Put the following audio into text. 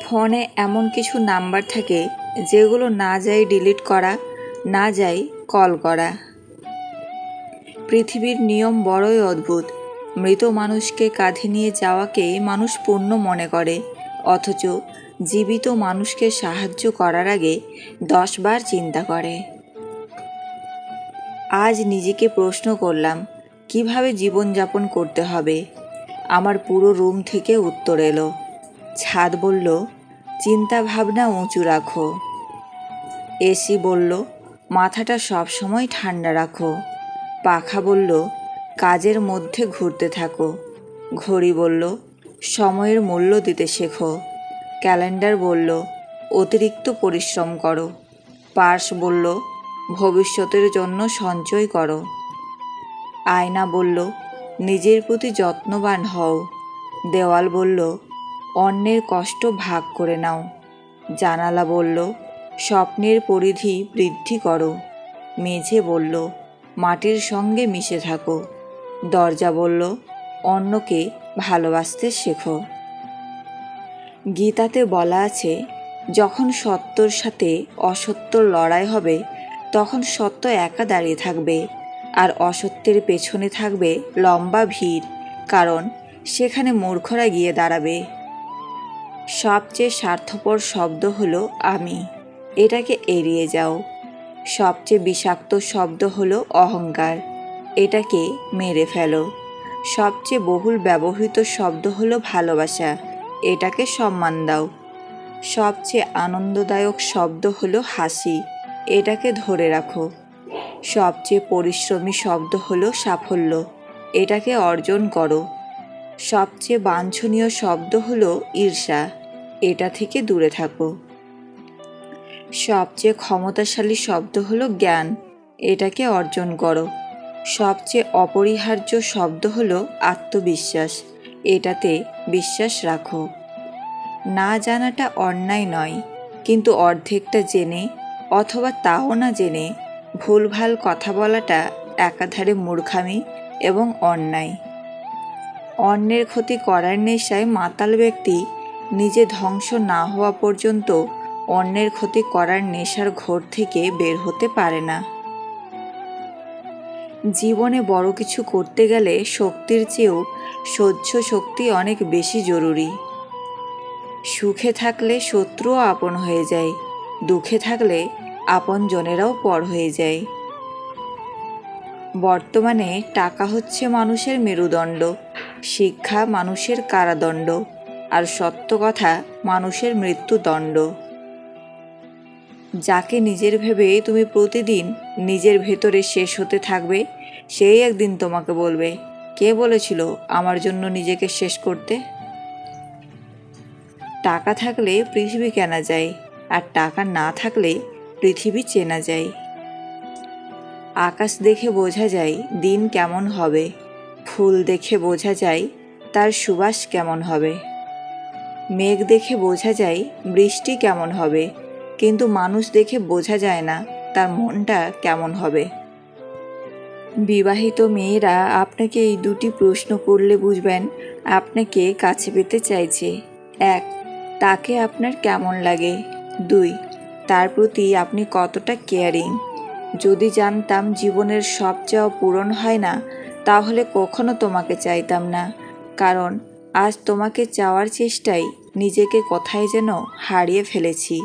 ফোনে এমন কিছু নাম্বার থাকে যেগুলো না যায় ডিলিট করা, না যায় কল করা। পৃথিবীর নিয়ম বড়ই অদ্ভুত। মৃত মানুষকে কাঁধে নিয়ে যাওয়াকে মানুষ পুণ্য মনে করে, অথচ জীবিত মানুষকে সাহায্য করার আগে 10 বার চিন্তা করে। আজ নিজেকে প্রশ্ন করলাম, কিভাবে জীবনযাপন করতে হবে। আমার পুরো রুম থেকে উত্তর এলো। ছাদ বলল, চিন্তা ভাবনা উঁচু রাখো। এসি বলল, মাথাটা সবসময় ঠান্ডা রাখো। পাখা বলল, কাজের মধ্যে ঘুরতে থাকো। ঘড়ি বলল, সময়ের মূল্য দিতে শেখো। ক্যালেন্ডার বলল, অতিরিক্ত পরিশ্রম করো। পার্স বলল, ভবিষ্যতের জন্য সঞ্চয় করো। আয়না বলল, নিজের প্রতি যত্নবান হও। দেওয়াল বলল, অন্যের কষ্ট ভাগ করে নাও। জানালা বলল, স্বপ্নের পরিধি বৃদ্ধি করো। মেঝে বলল, মাটির সঙ্গে মিশে থাকো। দরজা বলল, অন্যকে ভালোবাসতে শেখো। গীতাতে বলা আছে, যখন সত্যর সাথে অসত্যর লড়াই হবে তখন সত্য একা দাঁড়িয়ে থাকবে, আর অসত্যের পেছনে থাকবে লম্বা ভিড়, কারণ সেখানে মূর্খরা গিয়ে দাঁড়াবে। সবচেয়ে স্বার্থপর শব্দ হলো আমি, এটাকে এড়িয়ে যাও। সবচেয়ে বিষাক্ত শব্দ হলো অহংকার, এটাকে মেরে ফেলো। সবচেয়ে বহুল ব্যবহৃত শব্দ হলো ভালোবাসা, এটাকে সম্মান দাও। সবচেয়ে আনন্দদায়ক শব্দ হলো হাসি, এটাকে ধরে রাখো। সবচেয়ে পরিশ্রমী শব্দ হলো সাফল্য, এটাকে অর্জন করো। সবচেয়ে বাঞ্ছনীয় শব্দ হলো ঈর্ষা, এটা থেকে দূরে থাকো। সবচেয়ে ক্ষমতাশালী শব্দ হলো জ্ঞান, এটাকে অর্জন করো। সবচেয়ে অপরিহার্য শব্দ হলো আত্মবিশ্বাস, এটাতে বিশ্বাস রাখো। না জানাটা অন্যায় নয়, কিন্তু অর্ধেকটা জেনে অথবা তাও না জেনে ভুলভাল কথা বলাটা একাধারে মূর্খামি এবং অন্যায়। অন্যের ক্ষতি করার নেশায় মাতাল ব্যক্তি নিজে ধ্বংস না হওয়া পর্যন্ত অন্যের ক্ষতি করার নেশার ঘোর থেকে বের হতে পারে না। জীবনে বড় কিছু করতে গেলে শক্তির চেয়েও সহ্য শক্তি অনেক বেশি জরুরি। সুখে থাকলে শত্রুও আপন হয়ে যায়, দুঃখে থাকলে আপনজনেরাও পর হয়ে যায়। বর্তমানে টাকা হচ্ছে মানুষের মেরুদণ্ড, শিক্ষা মানুষের কারাদণ্ড, আর সত্য কথা মানুষের মৃত্যুদণ্ড। যাকে নিজের ভেবে তুমি প্রতিদিন নিজের ভেতরে শেষ হতে থাকবে, সেই একদিন তোমাকে বলবে, কে বলেছিল আমার জন্য নিজেকে শেষ করতে। টাকা থাকলে পৃথিবী কেনা যায়, আর টাকা না থাকলে পৃথিবী চেনা যায়। আকাশ দেখে বোঝা যায় দিন কেমন হবে, ফুল দেখে বোঝা যায় তার সুবাস কেমন হবে। মেঘ দেখে বোঝা যায় বৃষ্টি কেমন হবে, কিন্তু মানুষ দেখে বোঝা যায় না তার মনটা কেমন হবে। বিবাহিত মেয়েরা আপনাকে এই দুটি প্রশ্ন করলে বুঝবেন আপনাকে কাছে পেতে চাইছে। 1. তাকে আপনার কেমন লাগে। 2. তার প্রতি আপনি কতটা কেয়ারিং। যদি জানতাম জীবনের সব চাওয়া পূরণ হয় না, তাহলে কখনো তোমাকে চাইতাম না, কারণ আজ তোমাকে চাওয়ার চেষ্টায় নিজেকে কোথায় যেন হারিয়ে ফেলেছি।